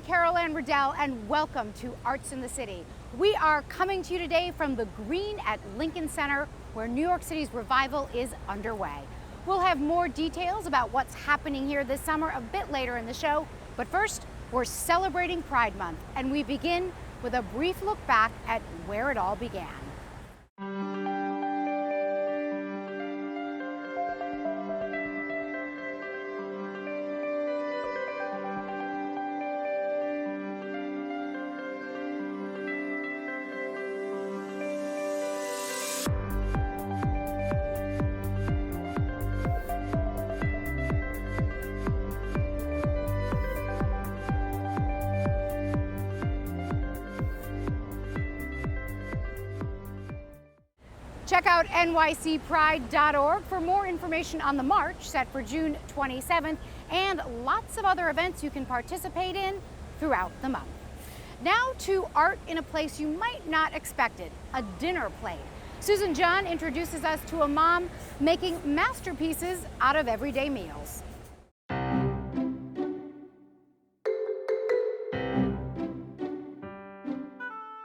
I'm Anne Riddell, and welcome to Arts in the City. We are coming to you today from the Green at Lincoln Center, where New York City's revival is underway. We'll have more details about what's happening here this summer a bit later in the show, but first, we're celebrating Pride Month, and we begin with a brief look back at where it all began. Check out nycpride.org for more information on the march set for June 27th and lots of other events you can participate in throughout the month. Now to art in a place you might not expect it, a dinner plate. Susan John introduces us to a mom making masterpieces out of everyday meals.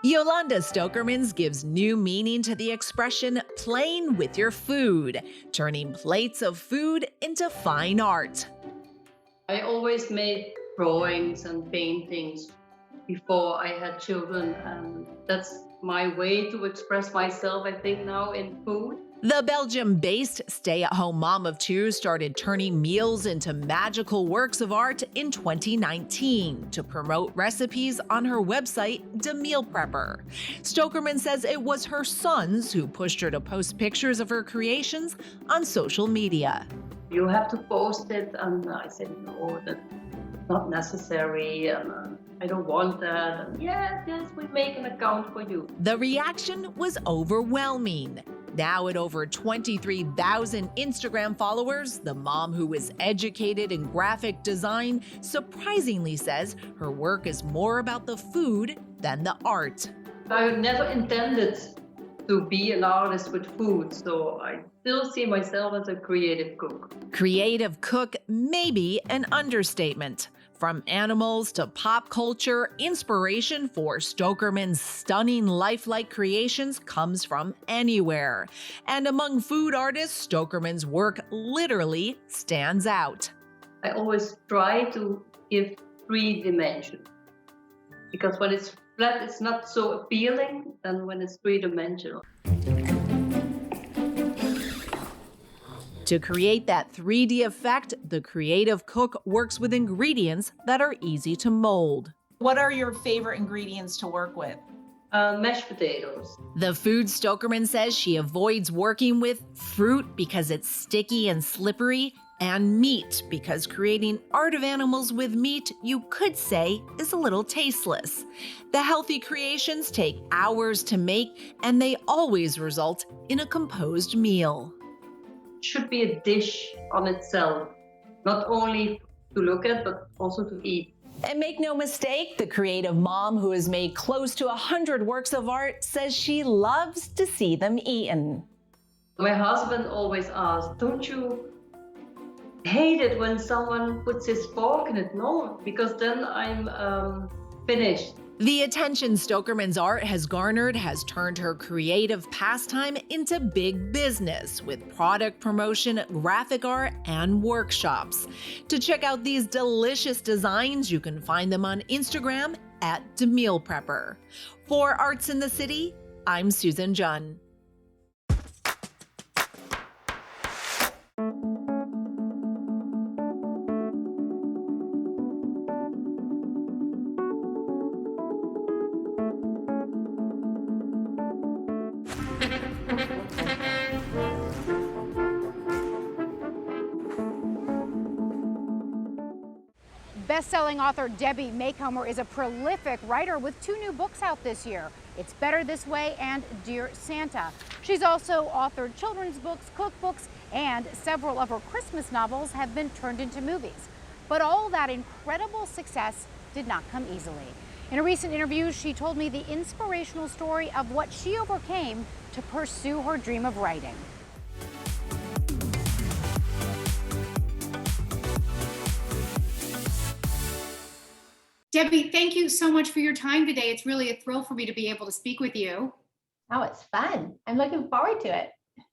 Yolanda Stokermans gives new meaning to the expression playing with your food, turning plates of food into fine art. I always made drawings and paintings before I had children, and that's my way to express myself, I think, now in food. The Belgium-based stay-at-home mom of two started turning meals into magical works of art in 2019 to promote recipes on her website, The Meal Prepper. Stokerman says it was her sons who pushed her to post pictures of her creations on social media. You have to post it, and I said, no, that's not necessary, and I don't want that. And yes, we make an account for you. The reaction was overwhelming. Now at over 23,000 Instagram followers, the mom, who is educated in graphic design, surprisingly says her work is more about the food than the art. I never intended to be an artist with food, so I still see myself as a creative cook. Creative cook may be an understatement. From animals to pop culture, inspiration for Stokerman's stunning lifelike creations comes from anywhere. And among food artists, Stokerman's work literally stands out. I always try to give 3 dimensions, because when it's flat, it's not so appealing than when it's 3-dimensional. To create that 3D effect, the creative cook works with ingredients that are easy to mold. What are your favorite ingredients to work with? Mashed potatoes. The food Stokerman says she avoids working with: fruit because it's sticky and slippery, and meat because creating art of animals with meat, you could say, is a little tasteless. The healthy creations take hours to make, and they always result in a composed meal. Should be a dish on itself, not only to look at, but also to eat. And make no mistake, the creative mom, who has made close to 100 works of art, says she loves to see them eaten. My husband always asks, don't you hate it when someone puts his fork in it? No, because then I'm finished. The attention Stokerman's art has garnered has turned her creative pastime into big business with product promotion, graphic art, and workshops. To check out these delicious designs, you can find them on Instagram at The Meal Prepper. For Arts in the City, I'm Susan John. Best-selling author Debbie Macomber is a prolific writer with 2 new books out this year. It's Better This Way and Dear Santa. She's also authored children's books, cookbooks, and several of her Christmas novels have been turned into movies. But all that incredible success did not come easily. In a recent interview, she told me the inspirational story of what she overcame to pursue her dream of writing. Debbie, thank you so much for your time today. It's really a thrill for me to be able to speak with you. Oh, it's fun. I'm looking forward to it.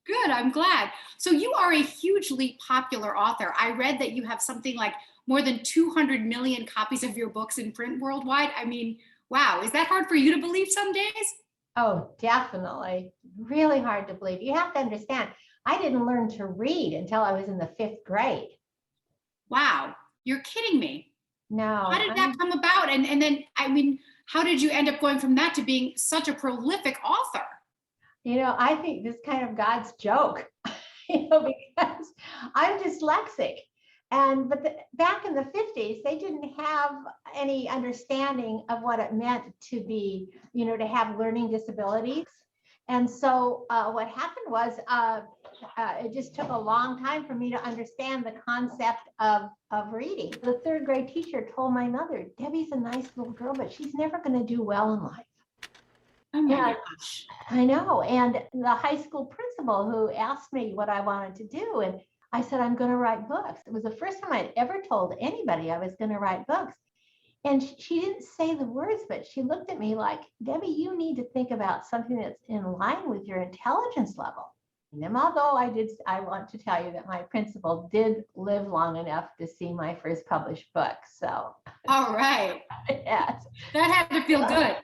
Good, I'm glad. So you are a hugely popular author. I read that you have something like more than 200 million copies of your books in print worldwide. I mean, wow, is that hard for you to believe some days? Oh, definitely. Really hard to believe. You have to understand, I didn't learn to read until I was in the 5th grade. Wow, you're kidding me. No. How did that come about? And then, I mean, how did you end up going from that to being such a prolific author? I think this kind of God's joke, because I'm dyslexic. Back in the 50s, they didn't have any understanding of what it meant to be, to have learning disabilities. And so what happened was it just took a long time for me to understand the concept of reading. The 3rd grade teacher told my mother, Debbie's a nice little girl, but she's never going to do well in life. Oh my gosh. I know. And the high school principal who asked me what I wanted to do, and I said, I'm going to write books. It was the first time I'd ever told anybody I was going to write books. And she didn't say the words, but she looked at me like, Debbie, you need to think about something that's in line with your intelligence level. And although I want to tell you that my principal did live long enough to see my first published book. So. All right. Yes. That had to feel good.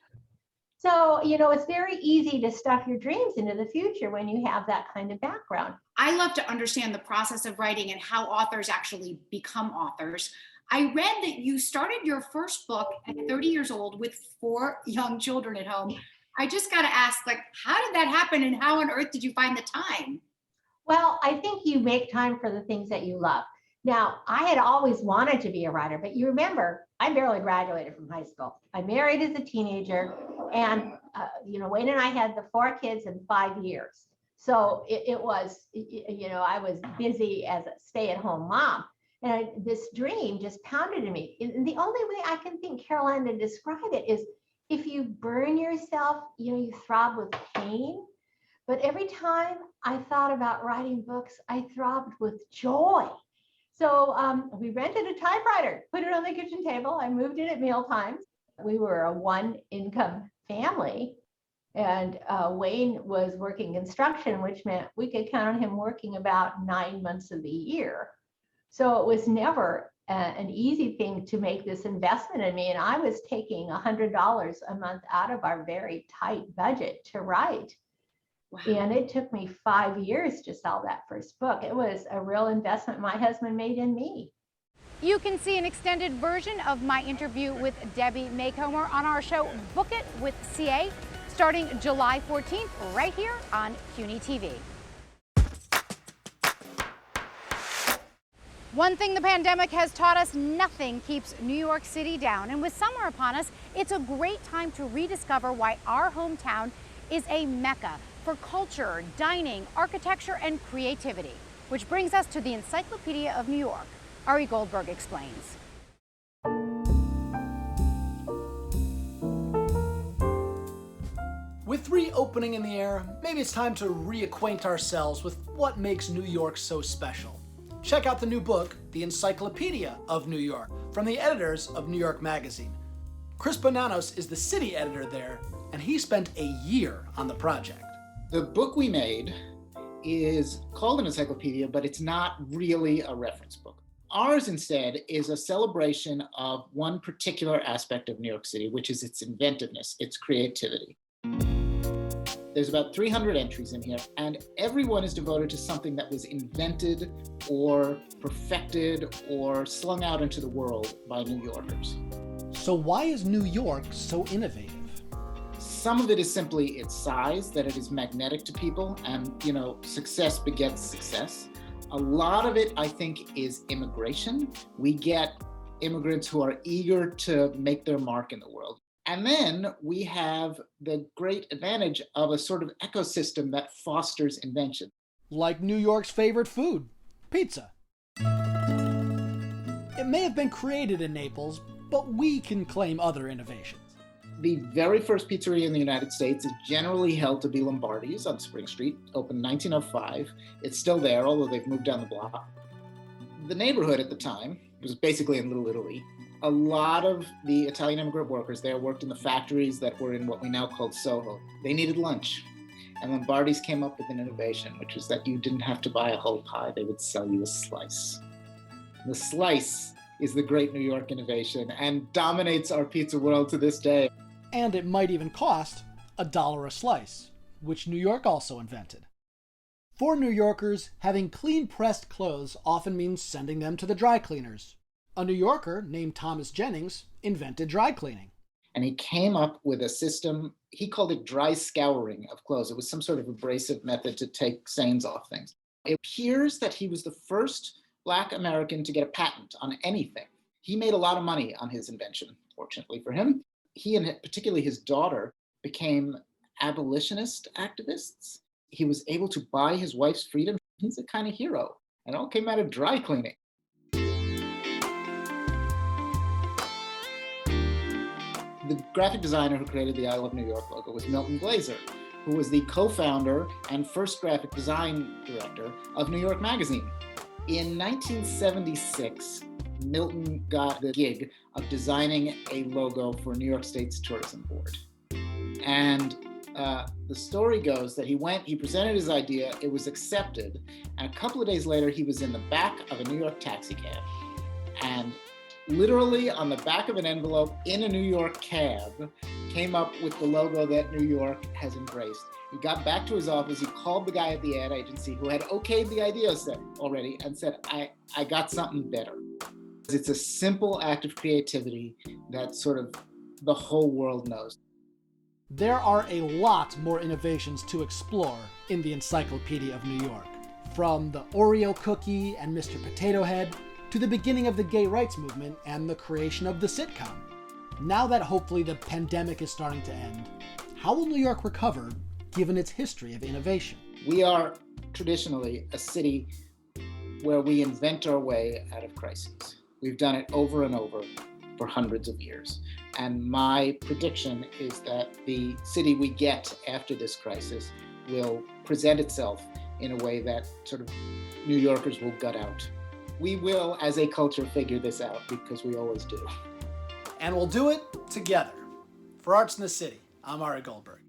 So, it's very easy to stuff your dreams into the future when you have that kind of background. I love to understand the process of writing and how authors actually become authors. I read that you started your first book at 30 years old with 4 young children at home. I just got to ask, how did that happen and how on earth did you find the time? Well, I think you make time for the things that you love. Now, I had always wanted to be a writer, but you remember, I barely graduated from high school. I married as a teenager, and Wayne and I had the 4 kids in 5 years. So it was, I was busy as a stay-at-home mom, and this dream just pounded in me. And the only way I can think, Caroline, to describe it is if you burn yourself, you throb with pain. But every time I thought about writing books, I throbbed with joy. So we rented a typewriter, put it on the kitchen table. I moved it at meal times. We were a 1-income family, and Wayne was working construction, which meant we could count on him working about 9 months of the year. So it was never an easy thing to make this investment in me. And I was taking $100 a month out of our very tight budget to write. Wow. And it took me 5 years to sell that first book. It was a real investment my husband made in me. You can see an extended version of my interview with Debbie Macomber on our show Book It with CA, starting July 14th, right here on CUNY TV. One thing the pandemic has taught us, nothing keeps New York City down. And with summer upon us, it's a great time to rediscover why our hometown is a mecca for culture, dining, architecture, and creativity. Which brings us to the Encyclopedia of New York. Ari Goldberg explains. With reopening in the air, maybe it's time to reacquaint ourselves with what makes New York so special. Check out the new book, The Encyclopedia of New York, from the editors of New York Magazine. Chris Bonanos is the city editor there, and he spent a year on the project. The book we made is called an encyclopedia, but it's not really a reference book. Ours instead is a celebration of one particular aspect of New York City, which is its inventiveness, its creativity. There's about 300 entries in here, and everyone is devoted to something that was invented or perfected or slung out into the world by New Yorkers. So why is New York so innovative? Some of it is simply its size, that it is magnetic to people, and success begets success. A lot of it, I think, is immigration. We get immigrants who are eager to make their mark in the world. And then we have the great advantage of a sort of ecosystem that fosters invention. Like New York's favorite food, pizza. It may have been created in Naples, but we can claim other innovations. The very first pizzeria in the United States is generally held to be Lombardi's on Spring Street, opened in 1905. It's still there, although they've moved down the block. The neighborhood at the time was basically in Little Italy. A lot of the Italian immigrant workers there worked in the factories that were in what we now call Soho. They needed lunch. And Lombardi's came up with an innovation, which was that you didn't have to buy a whole pie, they would sell you a slice. The slice is the great New York innovation and dominates our pizza world to this day. And it might even cost $1 a slice, which New York also invented. For New Yorkers, having clean pressed clothes often means sending them to the dry cleaners. A New Yorker named Thomas Jennings invented dry cleaning. And he came up with a system, he called it dry scouring of clothes. It was some sort of abrasive method to take stains off things. It appears that he was the first Black American to get a patent on anything. He made a lot of money on his invention, fortunately for him. He and particularly his daughter became abolitionist activists. He was able to buy his wife's freedom. He's a kind of hero. It all came out of dry cleaning. The graphic designer who created the I Love New York logo was Milton Glaser, who was the co-founder and first graphic design director of New York Magazine. In 1976, Milton got the gig of designing a logo for New York State's Tourism Board. And the story goes that he presented his idea, it was accepted, and a couple of days later, he was in the back of a New York taxi cab. And literally on the back of an envelope in a New York cab, came up with the logo that New York has embraced. He got back to his office, he called the guy at the ad agency who had okayed the idea already and said, I got something better. It's a simple act of creativity that sort of the whole world knows. There are a lot more innovations to explore in the Encyclopedia of New York, from the Oreo cookie and Mr. Potato Head to the beginning of the gay rights movement and the creation of the sitcom. Now that hopefully the pandemic is starting to end, how will New York recover given its history of innovation? We are traditionally a city where we invent our way out of crises. We've done it over and over for hundreds of years. And my prediction is that the city we get after this crisis will present itself in a way that sort of New Yorkers will gut out. We will, as a culture, figure this out because we always do. And we'll do it together. For Arts in the City, I'm Ari Goldberg.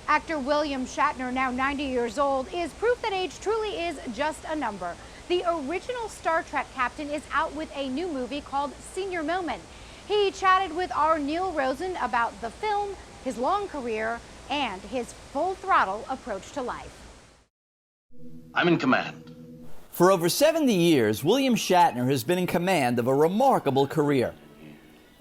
Actor William Shatner, now 90 years old, is proof that age truly is just a number. The original Star Trek captain is out with a new movie called Senior Moment. He chatted with our Neil Rosen about the film, his long career, and his full-throttle approach to life. I'm in command. For over 70 years, William Shatner has been in command of a remarkable career.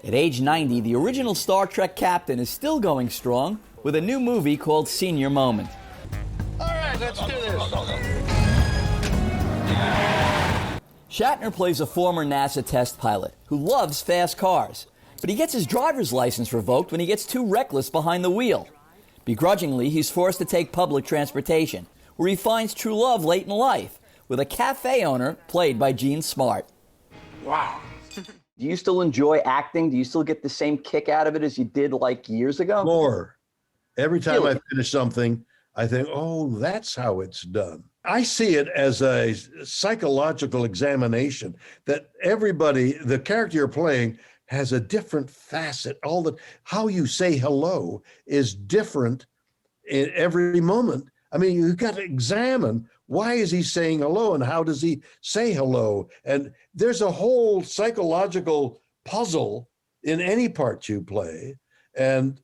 At age 90, the original Star Trek captain is still going strong with a new movie called Senior Moment. All right, let's do this. Shatner plays a former NASA test pilot who loves fast cars, but he gets his driver's license revoked when he gets too reckless behind the wheel. Begrudgingly, he's forced to take public transportation, where he finds true love late in life with a cafe owner played by Gene Smart. Wow. Do you still enjoy acting? Do you still get the same kick out of it as you did like years ago? More. Every time Really? I finish something, I think, oh, that's how it's done. I see it as a psychological examination that everybody, the character you're playing, has a different facet. How you say hello is different in every moment. I mean, you've got to examine, why is he saying hello and how does he say hello? And there's a whole psychological puzzle in any part you play. And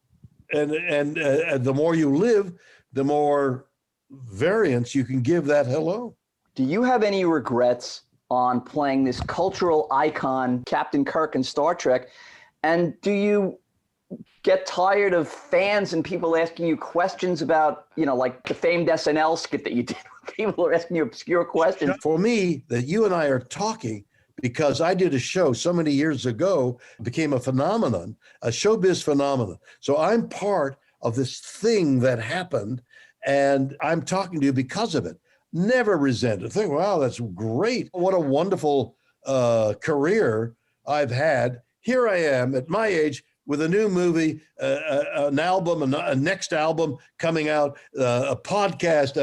the more you live, the more variance you can give that hello. Do you have any regrets on playing this cultural icon, Captain Kirk in Star Trek? And do you get tired of fans and people asking you questions about, like the famed SNL skit that you did? People are asking you obscure questions. For me, that you and I are talking because I did a show so many years ago, became a phenomenon, a showbiz phenomenon. So I'm part of this thing that happened, and I'm talking to you because of it. Never resent it. Think, wow, that's great. What a wonderful career I've had. Here I am at my age with a new movie, an album, a next album coming out, a podcast,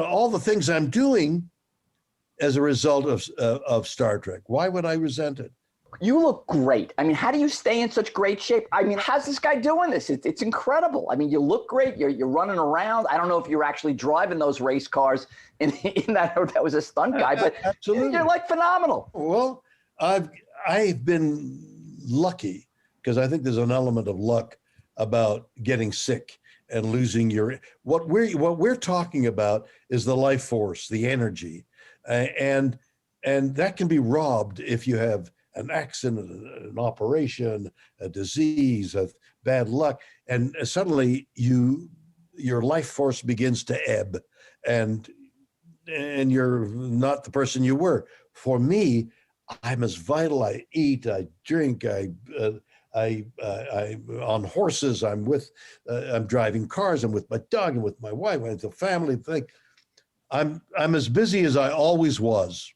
all the things I'm doing as a result of Star Trek. Why would I resent it? You look great. I mean, how do you stay in such great shape? I mean, how's this guy doing this? It's incredible. I mean, you look great. You're running around. I don't know if you're actually driving those race cars in that was a stunt guy, but Absolutely. You're like phenomenal. Well, I've been lucky because I think there's an element of luck about getting sick and losing what we're talking about is the life force, the energy, and that can be robbed if you have an accident, an operation, a disease, a bad luck, and suddenly your life force begins to ebb, and you're not the person you were. For me, I'm as vital. I eat, I drink, I'm on horses. I'm driving cars. I'm with my dog and with my wife. It's a family thing. I'm as busy as I always was.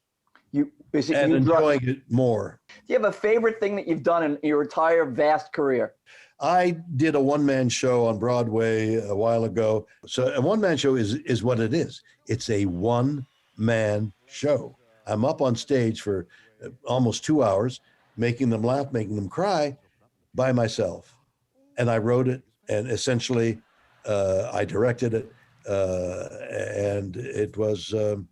Enjoying it more. Do you have a favorite thing that you've done in your entire vast career? I did a one-man show on Broadway a while ago. So a one-man show is what it is. It's a one-man show. I'm up on stage for almost 2 hours, making them laugh, making them cry by myself. And I wrote it, and essentially I directed it, and it was a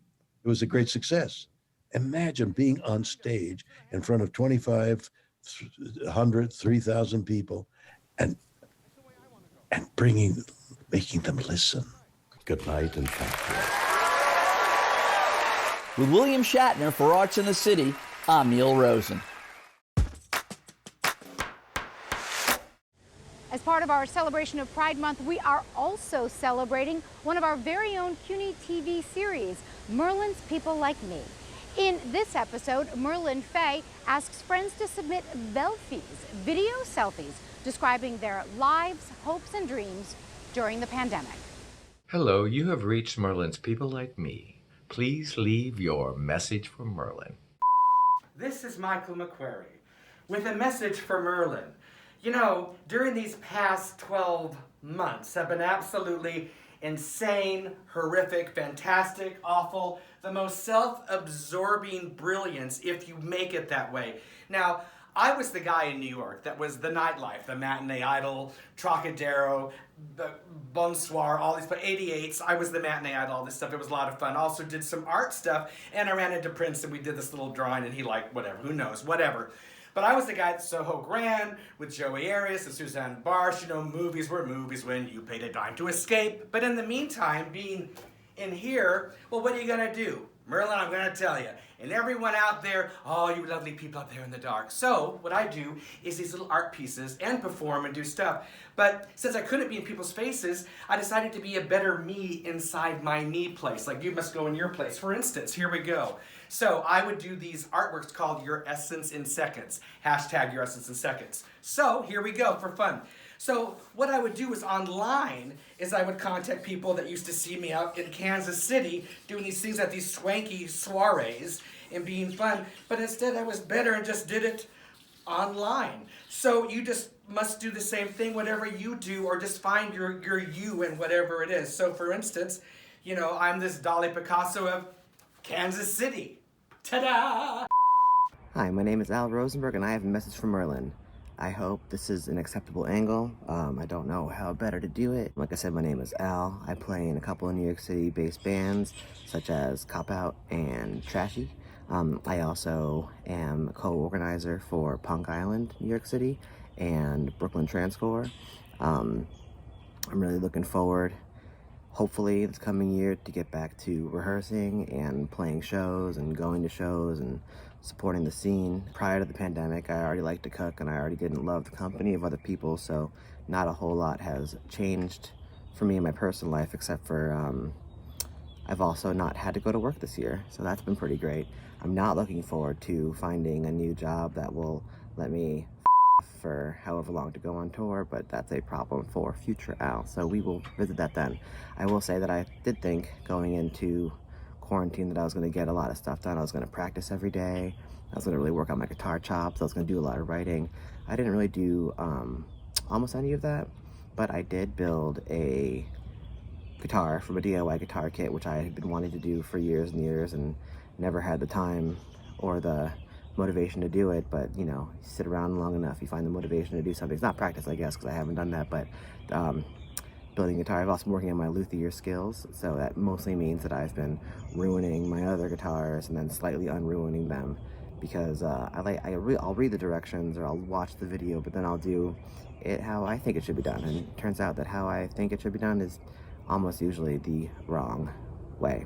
great success. Imagine being on stage in front of 2,500, 3,000 people and making them listen. Good night and thank you. With William Shatner for Arts in the City, I'm Neil Rosen. As part of our celebration of Pride Month, we are also celebrating one of our very own CUNY TV series, Merlin's People Like Me. In this episode, Merlin Faye asks friends to submit Velfies, video selfies, describing their lives, hopes, and dreams during the pandemic. Hello, you have reached Merlin's People Like Me. Please leave your message for Merlin. This is Michael McQuarrie with a message for Merlin. You know, during these past 12 months have been absolutely insane, horrific, fantastic, awful, the most self-absorbing brilliance if you make it that way. Now, I was the guy in New York that was the nightlife, the Matinee Idol, Trocadero, the Bonsoir, all these, but 88s, I was the Matinee Idol, all this stuff. It was a lot of fun. Also did some art stuff, and I ran into Prince, and we did this little drawing, and he liked whatever, who knows, whatever. But I was the guy at Soho Grand with Joey Arias and Suzanne Barsh. You know, movies were movies when you paid a dime to escape. But in the meantime, being in here, well, what are you gonna do? Merlin, I'm gonna tell you. And everyone out there, all you lovely people up there in the dark. So what I do is these little art pieces and perform and do stuff. But since I couldn't be in people's faces, I decided to be a better me inside my me place. Like you must go in your place. For instance, here we go. So I would do these artworks called Your Essence in Seconds. Hashtag Your Essence in Seconds. So here we go for fun. So what I would do is online is I would contact people that used to see me out in Kansas City doing these things at these swanky soirees and being fun. But instead I was better and just did it online. So you just must do the same thing, whatever you do, or just find your you in whatever it is. So for instance, you know, I'm this Dolly Picasso of Kansas City. Ta-da! Hi, my name is Al Rosenberg, and I have a message for Merlin. I hope this is an acceptable angle. I don't know how better to do it. Like I said, my name is Al. I play in a couple of New York City-based bands, such as Cop Out and Trashy. I also am a co-organizer for Punk Island, New York City, and Brooklyn Transcore. I'm really looking forward, hopefully this coming year, to get back to rehearsing and playing shows and going to shows and supporting the scene. Prior to the pandemic, I already liked to cook, and I already didn't love the company of other people, so not a whole lot has changed for me in my personal life, except for I've also not had to go to work this year, so that's been pretty great. I'm not looking forward to finding a new job that will let me for however long to go on tour, but that's a problem for future Al, so we will visit that then. I will say that I did think going into quarantine that I was going to get a lot of stuff done. I was going to practice every day. I was going to really work on my guitar chops. I was going to do a lot of writing. I didn't really do almost any of that, but I did build a guitar from a DIY guitar kit, which I had been wanting to do for years and years and never had the time or the motivation to do it. But you know, you sit around long enough, you find the motivation to do something. It's not practice, I guess, because I haven't done that, but building guitar. I've also been working on my luthier skills, so that mostly means that I've been ruining my other guitars and then slightly unruining them, because I'll read the directions or I'll watch the video, but then I'll do it how I think it should be done, and it turns out that how I think it should be done is almost usually the wrong way.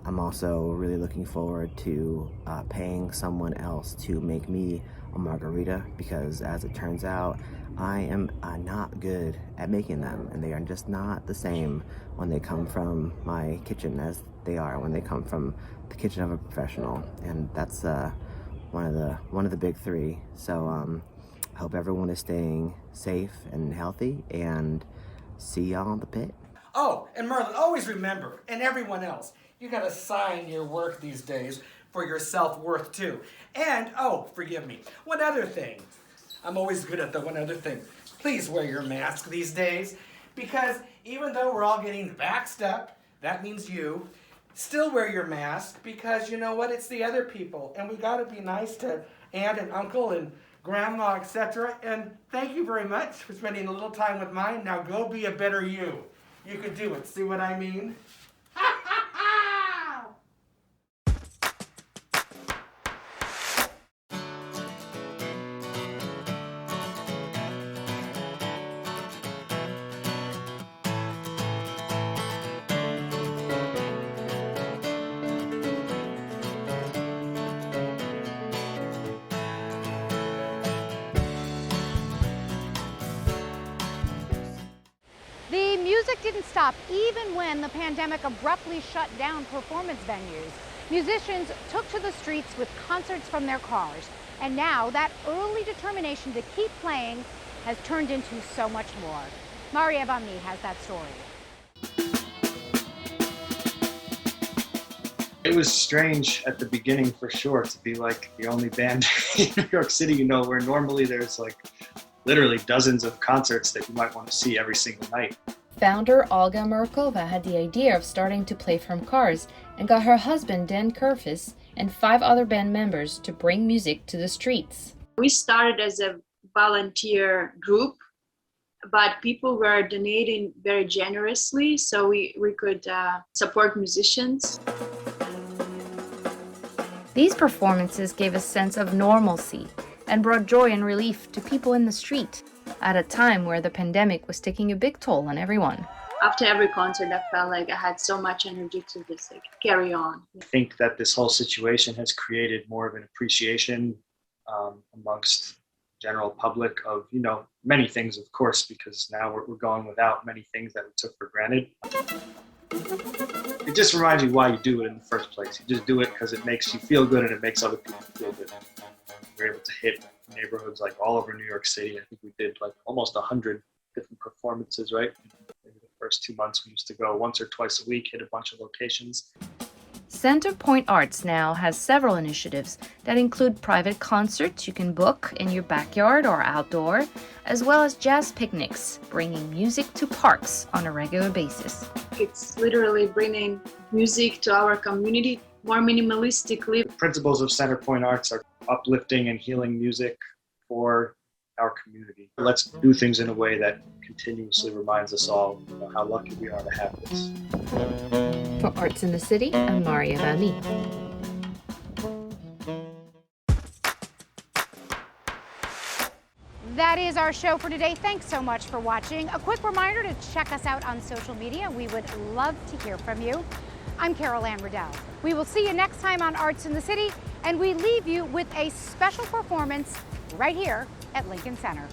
I'm also really looking forward to paying someone else to make me a margarita, because as it turns out, I am not good at making them, and they are just not the same when they come from my kitchen as they are when they come from the kitchen of a professional, and that's one of the big three. So I hope everyone is staying safe and healthy, and see y'all in the pit. Oh, and Merlin, always remember, and everyone else, you gotta sign your work these days for your self-worth too. And, oh, forgive me, one other thing. I'm always good at the one other thing. Please wear your mask these days, because even though we're all getting vaxxed up, that means you, still wear your mask, because you know what, it's the other people, and we gotta be nice to aunt and uncle and grandma, etc. And thank you very much for spending a little time with mine. Now go be a better you. You could do it, see what I mean? The music didn't stop even when the pandemic abruptly shut down performance venues. Musicians took to the streets with concerts from their cars. And now that early determination to keep playing has turned into so much more. Maria Vamni has that story. It was strange at the beginning, for sure, to be like the only band in New York City, you know, where normally there's like literally dozens of concerts that you might want to see every single night. Founder Olga Markova had the idea of starting to play from cars and got her husband Dan Kerfis and 5 other band members to bring music to the streets. We started as a volunteer group, but people were donating very generously, so we could support musicians. These performances gave a sense of normalcy and brought joy and relief to people in the street at a time where the pandemic was taking a big toll on everyone. After every concert, I felt like I had so much energy to just carry on. I think that this whole situation has created more of an appreciation amongst general public of, you know, many things, of course, because now we're going without many things that we took for granted. It just reminds you why you do it in the first place. You just do it because it makes you feel good and it makes other people feel good. We're able to hit neighborhoods like all over New York City. I think we did like almost 100 different performances, right? Maybe the first 2 months we used to go once or twice a week, hit a bunch of locations. Center Point Arts now has several initiatives that include private concerts you can book in your backyard or outdoor, as well as jazz picnics, bringing music to parks on a regular basis. It's literally bringing music to our community more minimalistically. The principles of Center Point Arts are uplifting and healing music for our community. Let's do things in a way that continuously reminds us all, you know, how lucky we are to have this. For Arts in the City, I'm Maria Vani. That is our show for today. Thanks so much for watching. A quick reminder to check us out on social media. We would love to hear from you. I'm Anne Riddell. We will see you next time on Arts in the City, and we leave you with a special performance right here at Lincoln Center.